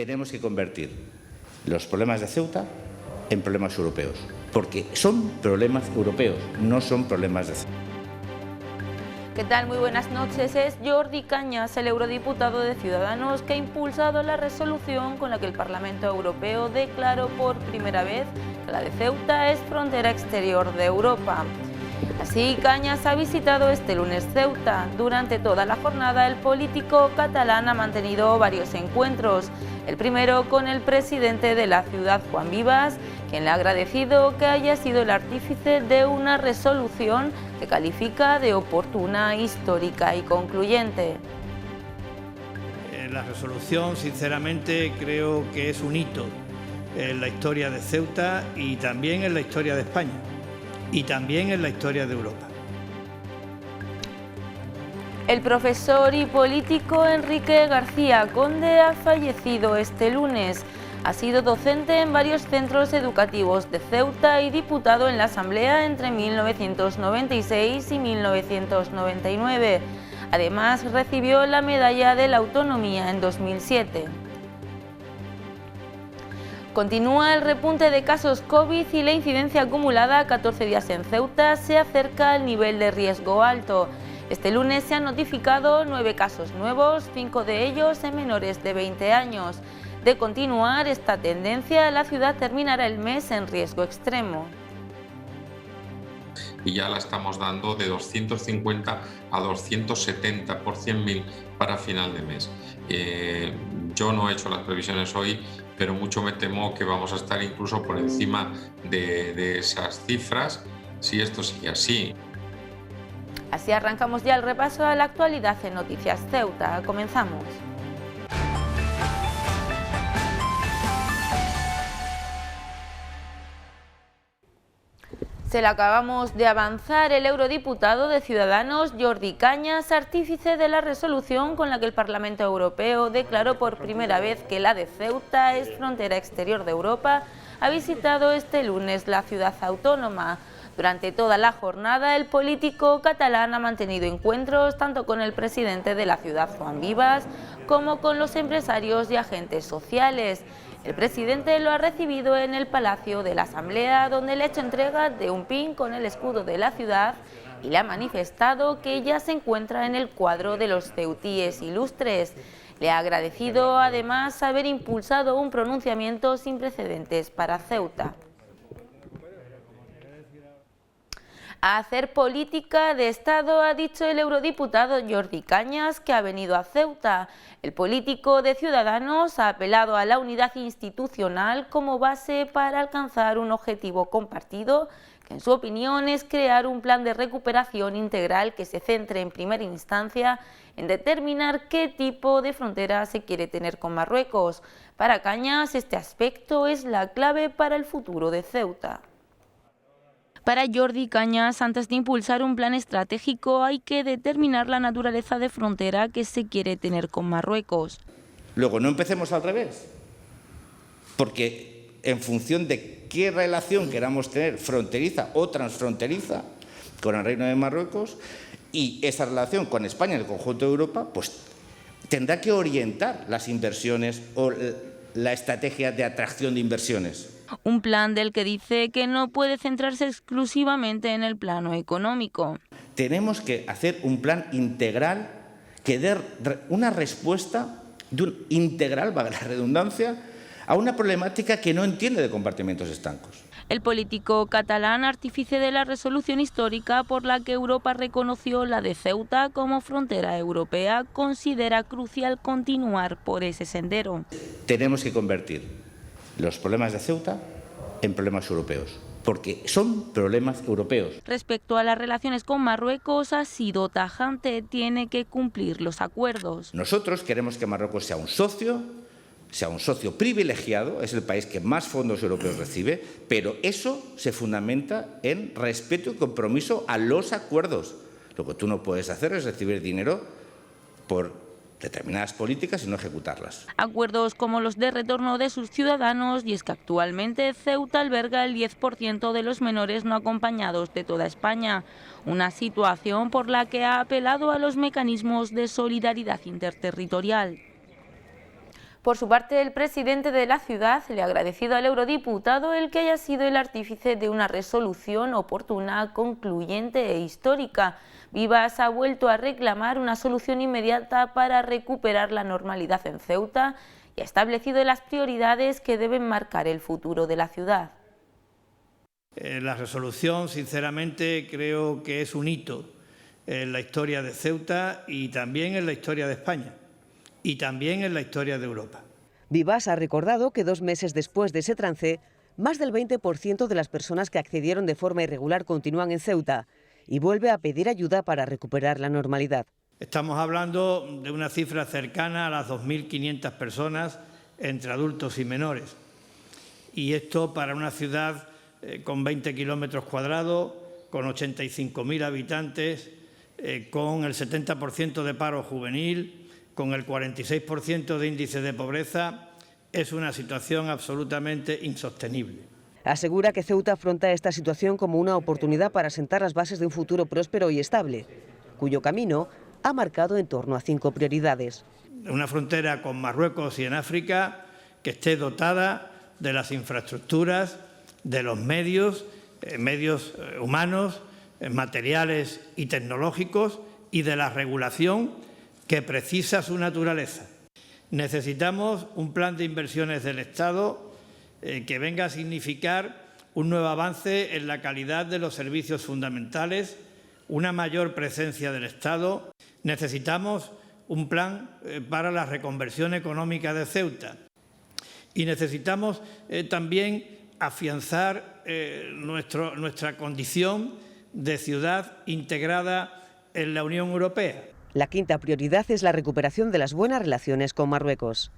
Tenemos que convertir los problemas de Ceuta en problemas europeos, porque son problemas europeos, no son problemas de Ceuta. ¿Qué tal? Muy buenas noches. Es Jordi Cañas, el eurodiputado de Ciudadanos, que ha impulsado la resolución con la que el Parlamento Europeo declaró por primera vez que la de Ceuta es frontera exterior de Europa. Así, Cañas ha visitado este lunes Ceuta. Durante toda la jornada, el político catalán ha mantenido varios encuentros. El primero con el presidente de la ciudad, Juan Vivas, quien le ha agradecido que haya sido el artífice de una resolución que califica de oportuna, histórica y concluyente. La resolución, sinceramente, creo que es un hito en la historia de Ceuta y también en la historia de España y también en la historia de Europa. El profesor y político Enrique García Conde ha fallecido este lunes. Ha sido docente en varios centros educativos de Ceuta y diputado en la Asamblea entre 1996 y 1999. Además, recibió la Medalla de la Autonomía en 2007. Continúa el repunte de casos COVID y la incidencia acumulada a 14 días en Ceuta se acerca al nivel de riesgo alto. Este lunes se han notificado 9 casos nuevos, 5 de ellos en menores de 20 años. De continuar esta tendencia, la ciudad terminará el mes en riesgo extremo. Y ya la estamos dando de 250 a 270 por 100.000 para final de mes. Yo no he hecho las previsiones hoy, pero mucho me temo que vamos a estar incluso por encima de esas cifras si esto sigue así. Así arrancamos ya el repaso a la actualidad en Noticias Ceuta. Comenzamos. Se lo acabamos de avanzar, el eurodiputado de Ciudadanos, Jordi Cañas, artífice de la resolución con la que el Parlamento Europeo declaró por primera vez que la de Ceuta es frontera exterior de Europa, ha visitado este lunes la ciudad autónoma. Durante toda la jornada, el político catalán ha mantenido encuentros tanto con el presidente de la ciudad, Juan Vivas, como con los empresarios y agentes sociales. El presidente lo ha recibido en el Palacio de la Asamblea, donde le ha hecho entrega de un pin con el escudo de la ciudad y le ha manifestado que ella se encuentra en el cuadro de los ceutíes ilustres. Le ha agradecido además haber impulsado un pronunciamiento sin precedentes para Ceuta. A hacer política de Estado, ha dicho el eurodiputado Jordi Cañas, que ha venido a Ceuta. El político de Ciudadanos ha apelado a la unidad institucional como base para alcanzar un objetivo compartido, que en su opinión es crear un plan de recuperación integral que se centre en primera instancia en determinar qué tipo de frontera se quiere tener con Marruecos. Para Cañas, este aspecto es la clave para el futuro de Ceuta. Para Jordi Cañas, antes de impulsar un plan estratégico hay que determinar la naturaleza de frontera que se quiere tener con Marruecos. Luego, no empecemos al revés, porque en función de qué relación queramos tener, fronteriza o transfronteriza, con el Reino de Marruecos, y esa relación con España y el conjunto de Europa, pues tendrá que orientar las inversiones o la estrategia de atracción de inversiones. Un plan del que dice que no puede centrarse exclusivamente en el plano económico. Tenemos que hacer un plan integral que dé una respuesta integral, valga la redundancia, a una problemática que no entiende de compartimentos estancos. El político catalán, artífice de la resolución histórica por la que Europa reconoció la de Ceuta como frontera europea, considera crucial continuar por ese sendero. Tenemos que convertir los problemas de Ceuta en problemas europeos, porque son problemas europeos. Respecto a las relaciones con Marruecos, ha sido tajante, tiene que cumplir los acuerdos. Nosotros queremos que Marruecos sea un socio privilegiado, es el país que más fondos europeos recibe, pero eso se fundamenta en respeto y compromiso a los acuerdos. Lo que tú no puedes hacer es recibir dinero por determinadas políticas y no ejecutarlas. Acuerdos como los de retorno de sus ciudadanos, y es que actualmente Ceuta alberga el 10% de los menores no acompañados de toda España, una situación por la que ha apelado a los mecanismos de solidaridad interterritorial. Por su parte, el presidente de la ciudad le ha agradecido al eurodiputado el que haya sido el artífice de una resolución oportuna, concluyente e histórica. Vivas ha vuelto a reclamar una solución inmediata para recuperar la normalidad en Ceuta y ha establecido las prioridades que deben marcar el futuro de la ciudad. La resolución, sinceramente, creo que es un hito en la historia de Ceuta y también en la historia de España y también en la historia de Europa. Vivas ha recordado que 2 meses después de ese trance, más del 20% de las personas que accedieron de forma irregular continúan en Ceuta y vuelve a pedir ayuda para recuperar la normalidad. Estamos hablando de una cifra cercana a las 2.500 personas entre adultos y menores. Y esto para una ciudad con 20 kilómetros cuadrados, con 85.000 habitantes, con el 70% de paro juvenil, con el 46% de índice de pobreza, es una situación absolutamente insostenible. Asegura que Ceuta afronta esta situación como una oportunidad para sentar las bases de un futuro próspero y estable, cuyo camino ha marcado en torno a 5 prioridades. Una frontera con Marruecos y en África que esté dotada de las infraestructuras, de los medios humanos, materiales y tecnológicos y de la regulación que precisa su naturaleza. Necesitamos un plan de inversiones del Estado que venga a significar un nuevo avance en la calidad de los servicios fundamentales, una mayor presencia del Estado. Necesitamos un plan para la reconversión económica de Ceuta y necesitamos también afianzar nuestra condición de ciudad integrada en la Unión Europea. La 5ª prioridad es la recuperación de las buenas relaciones con Marruecos.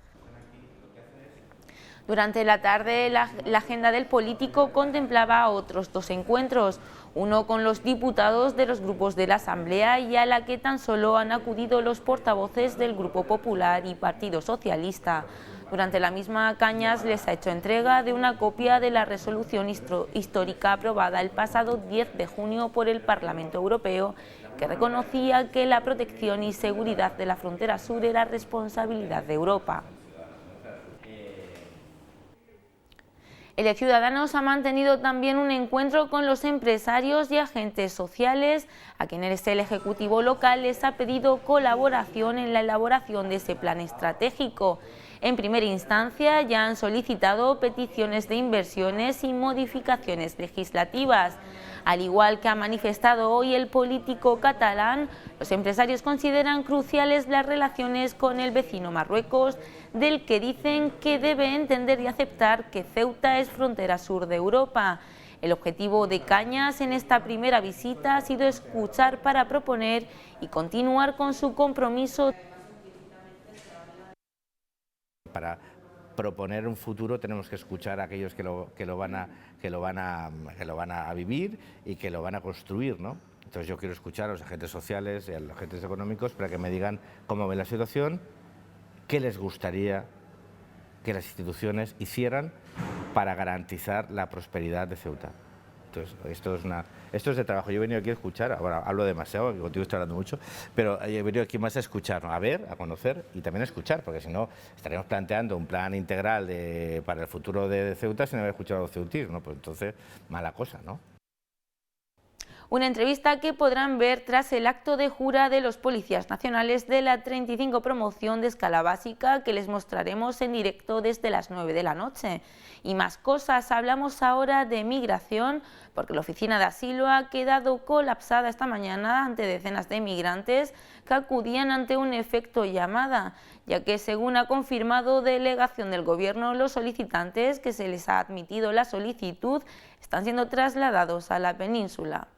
Durante la tarde, la agenda del político contemplaba otros 2 encuentros, uno con los diputados de los grupos de la Asamblea y a la que tan solo han acudido los portavoces del Grupo Popular y Partido Socialista. Durante la misma, Cañas les ha hecho entrega de una copia de la resolución histórica aprobada el pasado 10 de junio por el Parlamento Europeo, que reconocía que la protección y seguridad de la frontera sur era responsabilidad de Europa. El de Ciudadanos ha mantenido también un encuentro con los empresarios y agentes sociales, a quienes el Ejecutivo local les ha pedido colaboración en la elaboración de ese plan estratégico. En primera instancia ya han solicitado peticiones de inversiones y modificaciones legislativas. Al igual que ha manifestado hoy el político catalán, los empresarios consideran cruciales las relaciones con el vecino Marruecos, del que dicen que debe entender y aceptar que Ceuta es frontera sur de Europa. El objetivo de Cañas en esta primera visita ha sido escuchar para proponer y continuar con su compromiso. Para proponer un futuro tenemos que escuchar a aquellos que lo van a vivir y que lo van a construir, ¿no? Entonces yo quiero escuchar a los agentes sociales y a los agentes económicos para que me digan cómo ven la situación, qué les gustaría que las instituciones hicieran para garantizar la prosperidad de Ceuta. Entonces, esto es de trabajo. Yo he venido aquí a escuchar, ahora hablo demasiado, contigo estoy hablando mucho, pero he venido aquí más a escuchar, ¿no? A ver, a conocer y también a escuchar, porque si no estaríamos planteando un plan integral para el futuro de Ceuta sin haber escuchado a los ceutíes, ¿no? Pues entonces, mala cosa, ¿no? Una entrevista que podrán ver tras el acto de jura de los policías nacionales de la 35 promoción de escala básica, que les mostraremos en directo desde las 9 de la noche. Y más cosas, hablamos ahora de migración, porque la oficina de asilo ha quedado colapsada esta mañana ante decenas de migrantes que acudían ante un efecto llamada, ya que según ha confirmado delegación del Gobierno, los solicitantes que se les ha admitido la solicitud están siendo trasladados a la península.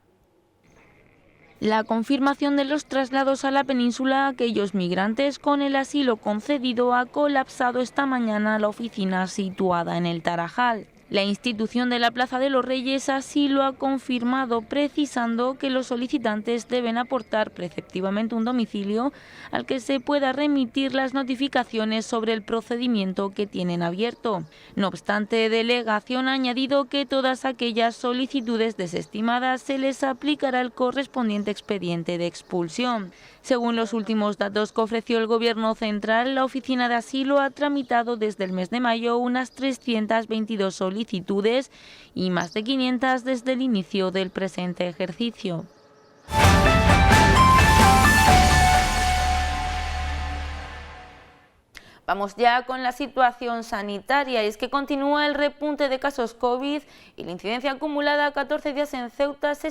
La confirmación de los traslados a la península a aquellos migrantes con el asilo concedido ha colapsado esta mañana la oficina situada en el Tarajal. La institución de la Plaza de los Reyes así lo ha confirmado, precisando que los solicitantes deben aportar preceptivamente un domicilio al que se pueda remitir las notificaciones sobre el procedimiento que tienen abierto. No obstante, Delegación ha añadido que todas aquellas solicitudes desestimadas se les aplicará el correspondiente expediente de expulsión. Según los últimos datos que ofreció el Gobierno central, la Oficina de Asilo ha tramitado desde el mes de mayo unas 322 solicitudes y más de 500 desde el inicio del presente ejercicio. Vamos ya con la situación sanitaria, y es que continúa el repunte de casos COVID y la incidencia acumulada a 14 días en Ceuta se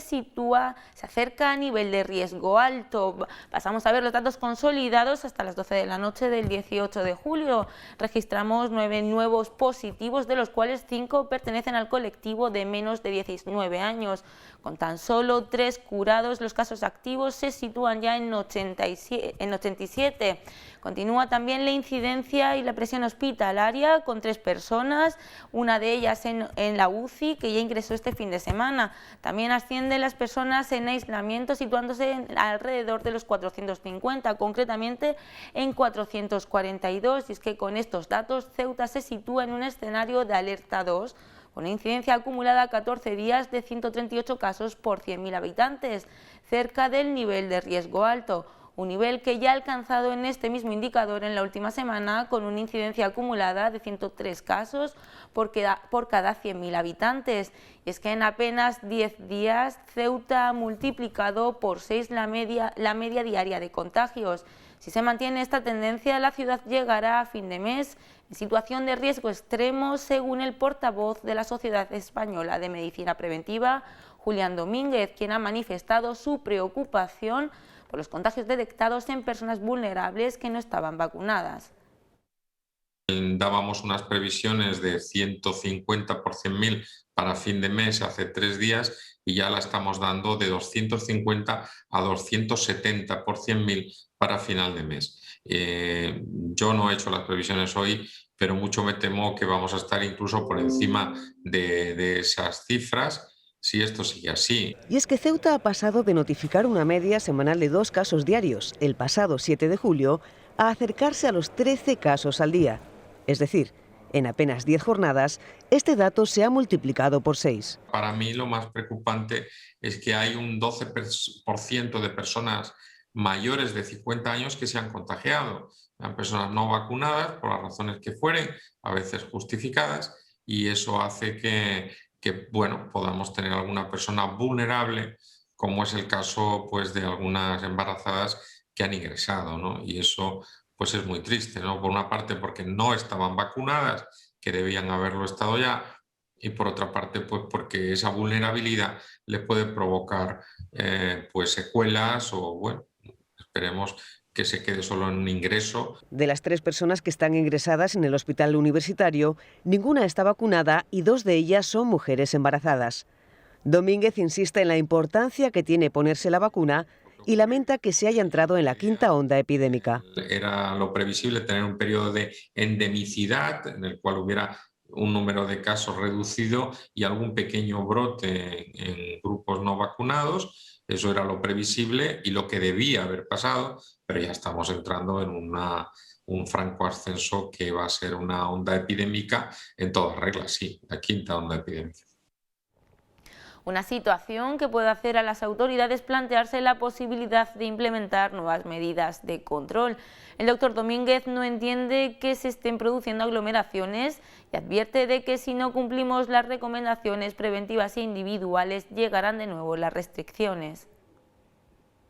acerca a nivel de riesgo alto. Pasamos a ver los datos consolidados hasta las 12 de la noche del 18 de julio. Registramos 9 nuevos positivos, de los cuales 5 pertenecen al colectivo de menos de 19 años. Con tan solo 3 curados, los casos activos se sitúan ya en 87. Continúa también la incidencia y la presión hospitalaria con 3 personas, una de ellas en la UCI, que ya ingresó este fin de semana. También ascienden las personas en aislamiento, situándose alrededor de los 450, concretamente en 442. Y es que con estos datos Ceuta se sitúa en un escenario de alerta 2, con una incidencia acumulada a 14 días de 138 casos por 100.000 habitantes, cerca del nivel de riesgo alto. Un nivel que ya ha alcanzado en este mismo indicador en la última semana, con una incidencia acumulada de 103 casos por cada 100.000 habitantes. Y es que en apenas 10 días Ceuta ha multiplicado por 6 la media diaria de contagios. Si se mantiene esta tendencia, la ciudad llegará a fin de mes en situación de riesgo extremo, según el portavoz de la Sociedad Española de Medicina Preventiva, Julián Domínguez, quien ha manifestado su preocupación por los contagios detectados en personas vulnerables que no estaban vacunadas. Dábamos unas previsiones de 150 por 100.000 para fin de mes hace 3 días y ya la estamos dando de 250 a 270 por 100.000 para final de mes. Yo no he hecho las previsiones hoy, pero mucho me temo que vamos a estar incluso por encima de esas cifras si esto sigue así. Y es que Ceuta ha pasado de notificar una media semanal de 2 casos diarios el pasado 7 de julio a acercarse a los 13 casos al día. Es decir, en apenas 10 jornadas, este dato se ha multiplicado por 6. Para mí lo más preocupante es que hay un 12% de personas mayores de 50 años que se han contagiado. Eran personas no vacunadas por las razones que fueren, a veces justificadas, y eso hace que podamos tener alguna persona vulnerable, como es el caso pues, de algunas embarazadas que han ingresado, ¿no? Y eso pues, es muy triste, ¿no? Por una parte porque no estaban vacunadas, que debían haberlo estado ya, y por otra parte pues, porque esa vulnerabilidad le puede provocar pues, secuelas o, bueno, esperemos que se quede solo en un ingreso. De las 3 personas que están ingresadas en el hospital universitario, ninguna está vacunada y 2 de ellas son mujeres embarazadas. Domínguez insiste en la importancia que tiene ponerse la vacuna y lamenta que se haya entrado en la 5ª onda epidémica. Era lo previsible tener un periodo de endemicidad en el cual hubiera un número de casos reducido y algún pequeño brote en grupos no vacunados. Eso era lo previsible y lo que debía haber pasado, pero ya estamos entrando en un franco ascenso que va a ser una onda epidémica en todas reglas, sí, la 5ª onda epidémica. Una situación que puede hacer a las autoridades plantearse la posibilidad de implementar nuevas medidas de control. El doctor Domínguez no entiende que se estén produciendo aglomeraciones y advierte de que si no cumplimos las recomendaciones preventivas e individuales llegarán de nuevo las restricciones.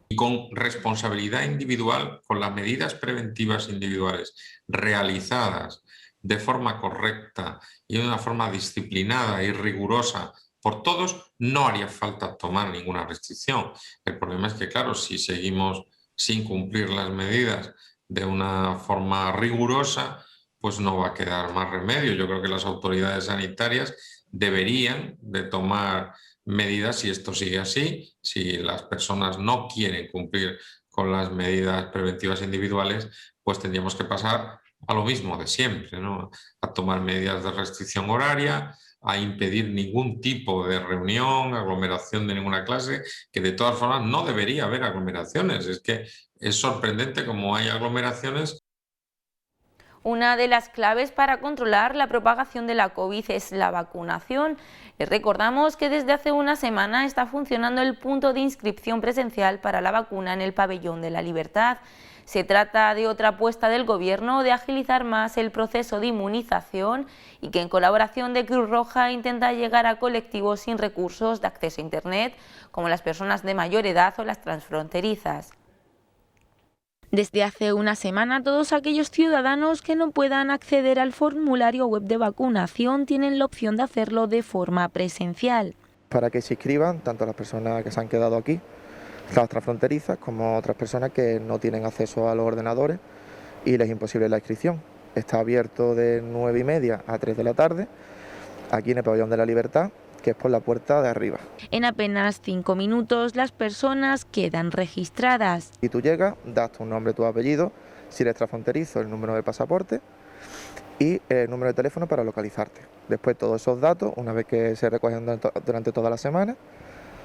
Y con responsabilidad individual, con las medidas preventivas individuales realizadas de forma correcta y de una forma disciplinada y rigurosa por todos, no haría falta tomar ninguna restricción. El problema es que, claro, si seguimos sin cumplir las medidas de una forma rigurosa, pues no va a quedar más remedio. Yo creo que las autoridades sanitarias deberían de tomar medidas si esto sigue así, si las personas no quieren cumplir con las medidas preventivas individuales, pues tendríamos que pasar a lo mismo de siempre, ¿no? A tomar medidas de restricción horaria, a impedir ningún tipo de reunión, aglomeración de ninguna clase, que de todas formas no debería haber aglomeraciones. Es que es sorprendente cómo hay aglomeraciones. Una de las claves para controlar la propagación de la COVID es la vacunación. Les recordamos que desde hace una semana está funcionando el punto de inscripción presencial para la vacuna en el Pabellón de la Libertad. Se trata de otra apuesta del Gobierno de agilizar más el proceso de inmunización y que en colaboración de Cruz Roja intenta llegar a colectivos sin recursos de acceso a Internet, como las personas de mayor edad o las transfronterizas. Desde hace una semana, todos aquellos ciudadanos que no puedan acceder al formulario web de vacunación tienen la opción de hacerlo de forma presencial. Para que se inscriban tanto las personas que se han quedado aquí, las transfronterizas, como otras personas que no tienen acceso a los ordenadores y les es imposible la inscripción. Está abierto de 9:30 a 3 de la tarde, aquí en el Pabellón de la Libertad, que es por la puerta de arriba. En apenas 5 minutos las personas quedan registradas. Y tú llegas, das tu nombre, tu apellido, si eres transfronterizo, el número de pasaporte y el número de teléfono para localizarte. Después todos esos datos, una vez que se recogen durante toda la semana,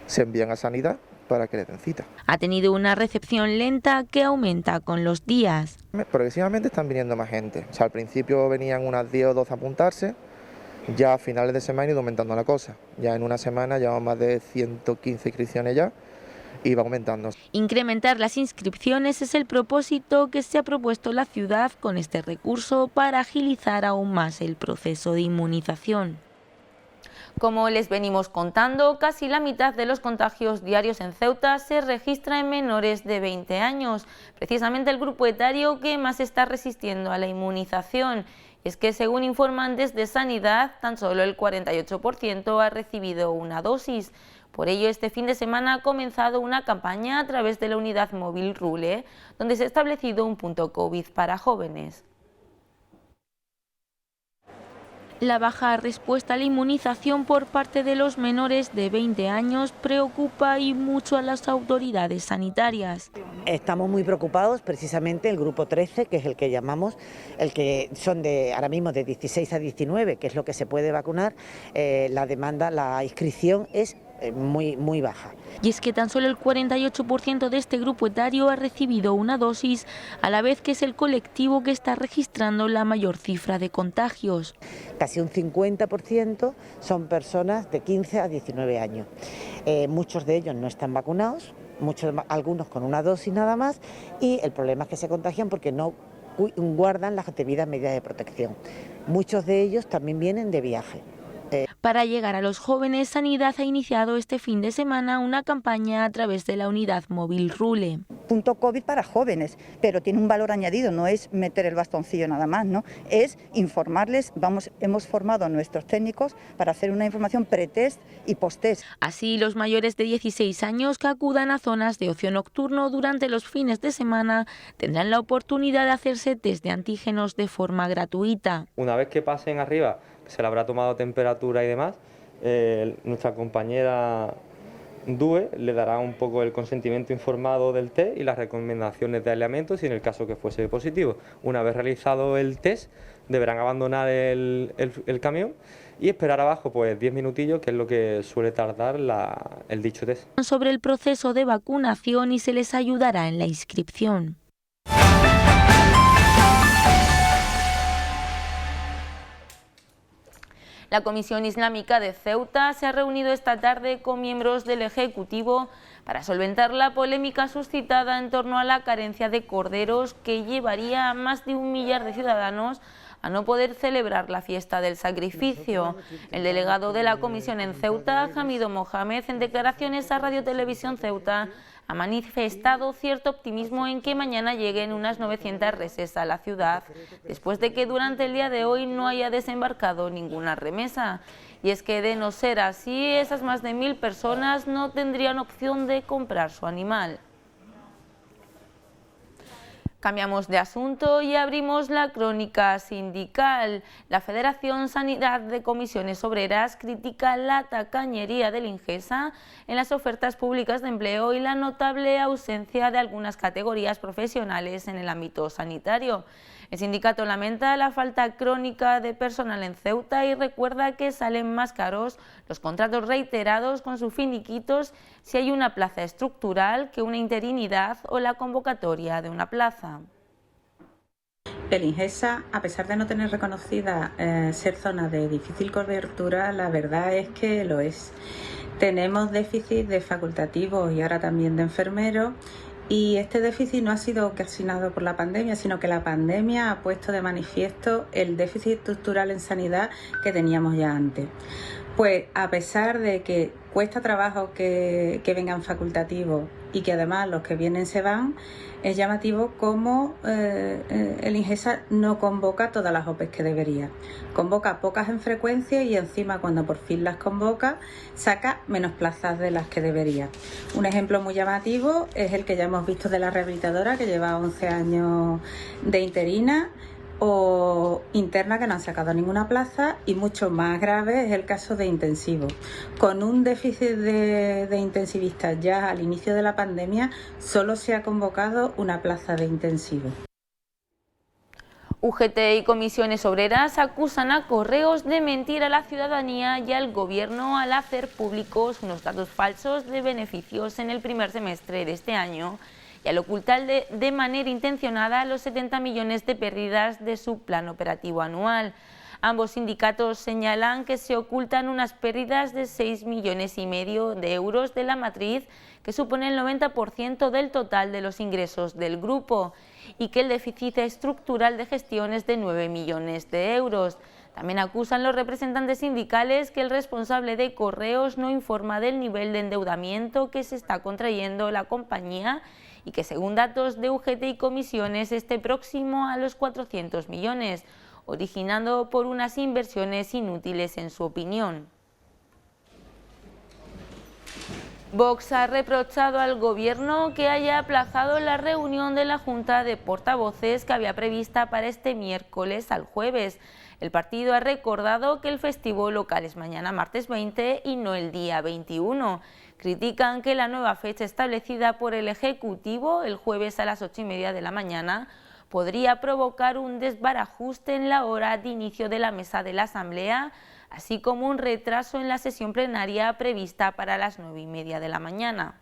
se envían a Sanidad para que le den cita. Ha tenido una recepción lenta que aumenta con los días. Progresivamente están viniendo más gente. O sea, al principio venían unas 10 o 12 a apuntarse. Ya a finales de semana ha ido aumentando la cosa. Ya en una semana llevamos más de 115 inscripciones ya y va aumentando. Incrementar las inscripciones es el propósito que se ha propuesto la ciudad con este recurso para agilizar aún más el proceso de inmunización. Como les venimos contando, casi la mitad de los contagios diarios en Ceuta se registra en menores de 20 años, precisamente el grupo etario que más está resistiendo a la inmunización. Es que, según informan desde Sanidad, tan solo el 48% ha recibido una dosis. Por ello, este fin de semana ha comenzado una campaña a través de la unidad móvil RULE, donde se ha establecido un punto COVID para jóvenes. La baja respuesta a la inmunización por parte de los menores de 20 años preocupa y mucho a las autoridades sanitarias. Estamos muy preocupados, precisamente el grupo 13, que es el que llamamos, el que son ahora mismo de 16 a 19, que es lo que se puede vacunar, la demanda, la inscripción es muy baja. Y es que tan solo el 48% de este grupo etario ha recibido una dosis, a la vez que es el colectivo que está registrando la mayor cifra de contagios. Casi un 50% son personas de 15 a 19 años. Muchos de ellos no están vacunados, algunos con una dosis nada más, y el problema es que se contagian porque no guardan las debidas medidas de protección. Muchos de ellos también vienen de viaje. Para llegar a los jóvenes, Sanidad ha iniciado este fin de semana una campaña a través de la unidad móvil RULE. Punto COVID para jóvenes, pero tiene un valor añadido, no es meter el bastoncillo nada más, ¿no? Es informarles, hemos formado a nuestros técnicos para hacer una información pre-test y post-test. Así, los mayores de 16 años que acudan a zonas de ocio nocturno durante los fines de semana tendrán la oportunidad de hacerse test de antígenos de forma gratuita. Una vez que pasen arriba, se le habrá tomado temperatura y demás, nuestra compañera DUE le dará un poco el consentimiento informado del test y las recomendaciones de aislamiento si en el caso que fuese positivo. Una vez realizado el test, deberán abandonar el camión y esperar abajo pues 10 minutillos, que es lo que suele tardar el dicho test. Sobre el proceso de vacunación y se les ayudará en la inscripción. La Comisión Islámica de Ceuta se ha reunido esta tarde con miembros del Ejecutivo para solventar la polémica suscitada en torno a la carencia de corderos que llevaría a más de 1 millar de ciudadanos a no poder celebrar la fiesta del sacrificio. El delegado de la Comisión en Ceuta, Hamido Mohamed, en declaraciones a Radio Televisión Ceuta, ha manifestado cierto optimismo en que mañana lleguen unas 900 reses a la ciudad, después de que durante el día de hoy no haya desembarcado ninguna remesa. Y es que de no ser así, esas más de 1000 personas no tendrían opción de comprar su animal. Cambiamos de asunto y abrimos la crónica sindical. La Federación Sanidad de Comisiones Obreras critica la tacañería del Ingesa en las ofertas públicas de empleo y la notable ausencia de algunas categorías profesionales en el ámbito sanitario. El sindicato lamenta la falta crónica de personal en Ceuta y recuerda que salen más caros los contratos reiterados con sus finiquitos si hay una plaza estructural que una interinidad o la convocatoria de una plaza. El Ingesa, a pesar de no tener reconocida ser zona de difícil cobertura, la verdad es que lo es. Tenemos déficit de facultativos y ahora también de enfermeros. Y este déficit no ha sido ocasionado por la pandemia, sino que la pandemia ha puesto de manifiesto el déficit estructural en sanidad que teníamos ya antes. Pues a pesar de que cuesta trabajo que vengan facultativos y que además los que vienen se van, es llamativo cómo el Ingesa no convoca todas las OPEs que debería. Convoca pocas en frecuencia y encima cuando por fin las convoca saca menos plazas de las que debería. Un ejemplo muy llamativo es el que ya hemos visto de la rehabilitadora, que lleva 11 años de interina, o interna que no han sacado ninguna plaza, y mucho más grave es el caso de intensivo. Con un déficit de intensivistas ya al inicio de la pandemia, solo se ha convocado una plaza de intensivo. UGT y comisiones obreras acusan a Correos de mentir a la ciudadanía y al gobierno al hacer públicos unos datos falsos de beneficios en el primer semestre de este año y al ocultar de manera intencionada los 70 millones de pérdidas de su plan operativo anual. Ambos sindicatos señalan que se ocultan unas pérdidas de 6,5 millones de euros de la matriz, que supone el 90% del total de los ingresos del grupo, y que el déficit estructural de gestión es de 9 millones de euros. También acusan los representantes sindicales que el responsable de Correos no informa del nivel de endeudamiento que se está contrayendo la compañía y que, según datos de UGT y comisiones, esté próximo a los 400 millones, originando por unas inversiones inútiles en su opinión. Vox ha reprochado al Gobierno que haya aplazado la reunión de la Junta de Portavoces que había prevista para este miércoles al jueves. El partido ha recordado que el festivo local es mañana martes 20 y no el día 21. Critican que la nueva fecha establecida por el Ejecutivo, el jueves a las 8:30 de la mañana, podría provocar un desbarajuste en la hora de inicio de la mesa de la Asamblea, así como un retraso en la sesión plenaria prevista para las 9:30 de la mañana.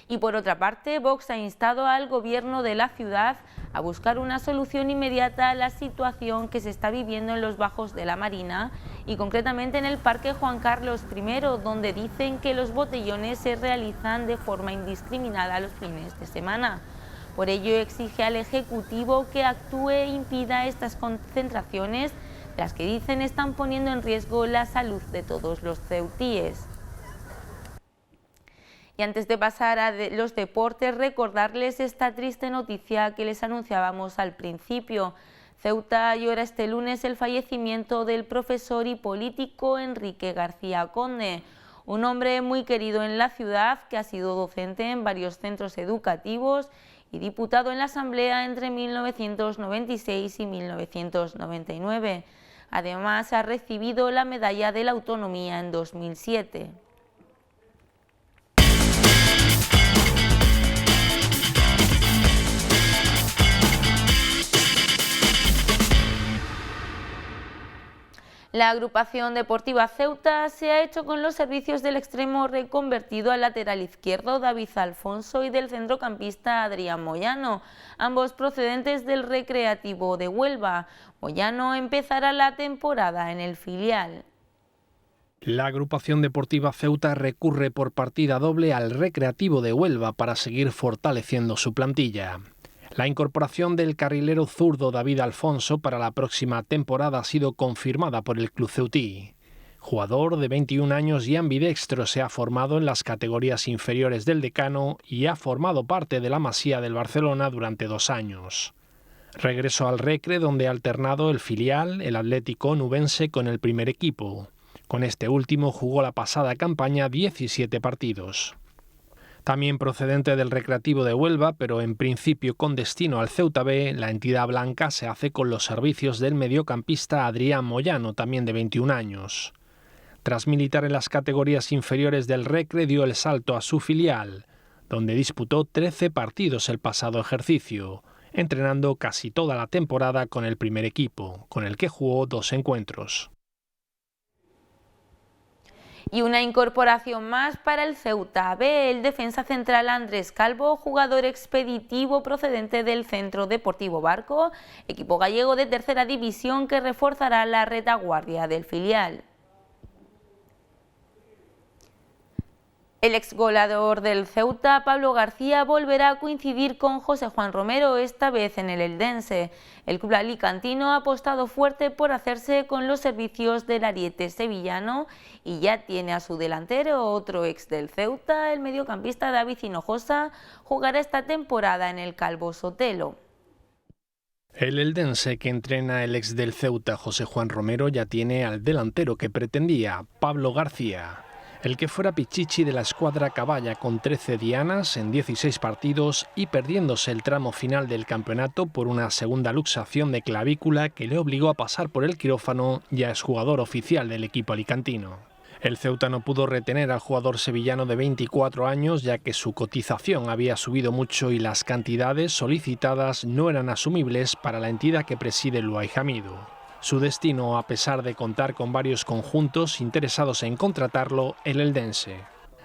Y por otra parte, Vox ha instado al Gobierno de la ciudad a buscar una solución inmediata a la situación que se está viviendo en los bajos de la Marina y concretamente en el Parque Juan Carlos I, donde dicen que los botellones se realizan de forma indiscriminada los fines de semana. Por ello exige al Ejecutivo que actúe e impida estas concentraciones, las que dicen están poniendo en riesgo la salud de todos los ceutíes. Y antes de pasar a los deportes, recordarles esta triste noticia que les anunciábamos al principio. Ceuta llora este lunes el fallecimiento del profesor y político Enrique García Conde, un hombre muy querido en la ciudad que ha sido docente en varios centros educativos y diputado en la Asamblea entre 1996 y 1999. Además, ha recibido la Medalla de la Autonomía en 2007. La agrupación deportiva Ceuta se ha hecho con los servicios del extremo reconvertido al lateral izquierdo David Alfonso y del centrocampista Adrián Moyano, ambos procedentes del Recreativo de Huelva. Moyano empezará la temporada en el filial. La agrupación deportiva Ceuta recurre por partida doble al Recreativo de Huelva para seguir fortaleciendo su plantilla. La incorporación del carrilero zurdo David Alfonso para la próxima temporada ha sido confirmada por el club ceutí. Jugador de 21 años y ambidextro, se ha formado en las categorías inferiores del Decano y ha formado parte de la Masía del Barcelona durante 2 años. Regresó al Recre, donde ha alternado el filial, el Atlético Nubense, con el primer equipo. Con este último jugó la pasada campaña 17 partidos. También procedente del Recreativo de Huelva, pero en principio con destino al Ceuta B, la entidad blanca se hace con los servicios del mediocampista Adrián Moyano, también de 21 años. Tras militar en las categorías inferiores del Recre, dio el salto a su filial, donde disputó 13 partidos el pasado ejercicio, entrenando casi toda la temporada con el primer equipo, con el que jugó 2 encuentros. Y una incorporación más para el Ceuta B, el defensa central Andrés Calvo, jugador expeditivo procedente del Centro Deportivo Barco, equipo gallego de tercera división que reforzará la retaguardia del filial. El exgoleador del Ceuta, Pablo García, volverá a coincidir con José Juan Romero, esta vez en el Eldense. El club alicantino ha apostado fuerte por hacerse con los servicios del ariete sevillano y ya tiene a su delantero, otro ex del Ceuta, el mediocampista David Hinojosa, jugará esta temporada en el Calvo Sotelo. El eldense que entrena el ex del Ceuta, José Juan Romero, ya tiene al delantero que pretendía, Pablo García. El que fuera pichichi de la escuadra caballa con 13 dianas en 16 partidos y perdiéndose el tramo final del campeonato por una segunda luxación de clavícula que le obligó a pasar por el quirófano, ya es jugador oficial del equipo alicantino. El Ceuta no pudo retener al jugador sevillano de 24 años ya que su cotización había subido mucho y las cantidades solicitadas no eran asumibles para la entidad que preside Luay Hamidu. Su destino, a pesar de contar con varios conjuntos interesados en contratarlo, el eldense.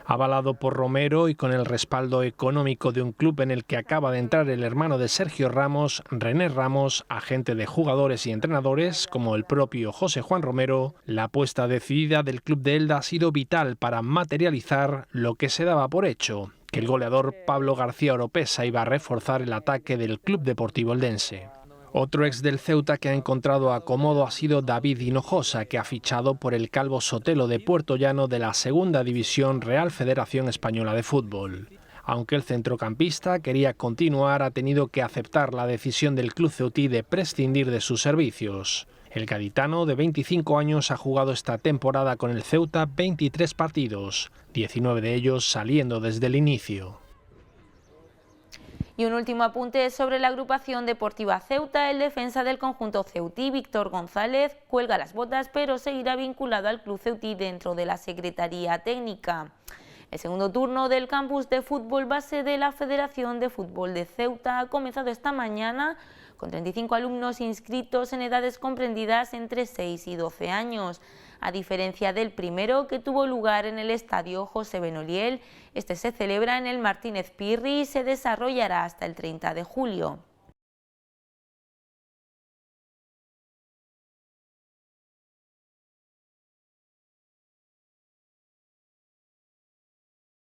Avalado por Romero y con el respaldo económico de un club en el que acaba de entrar el hermano de Sergio Ramos, René Ramos, agente de jugadores y entrenadores, como el propio José Juan Romero, la apuesta decidida del club de Elda ha sido vital para materializar lo que se daba por hecho, que el goleador Pablo García Oropesa iba a reforzar el ataque del Club Deportivo Eldense. Otro ex del Ceuta que ha encontrado acomodo ha sido David Hinojosa, que ha fichado por el Calvo Sotelo de Puerto Llano de la Segunda División Real Federación Española de Fútbol. Aunque el centrocampista quería continuar, ha tenido que aceptar la decisión del club ceutí de prescindir de sus servicios. El gaditano, de 25 años, ha jugado esta temporada con el Ceuta 23 partidos, 19 de ellos saliendo desde el inicio. Y un último apunte sobre la agrupación deportiva Ceuta. El defensa del conjunto ceutí, Víctor González, cuelga las botas pero seguirá vinculado al club ceutí dentro de la Secretaría Técnica. El segundo turno del campus de fútbol base de la Federación de Fútbol de Ceuta ha comenzado esta mañana con 35 alumnos inscritos en edades comprendidas entre 6 y 12 años. A diferencia del primero, que tuvo lugar en el estadio José Benoliel, este se celebra en el Martínez Pirri y se desarrollará hasta el 30 de julio.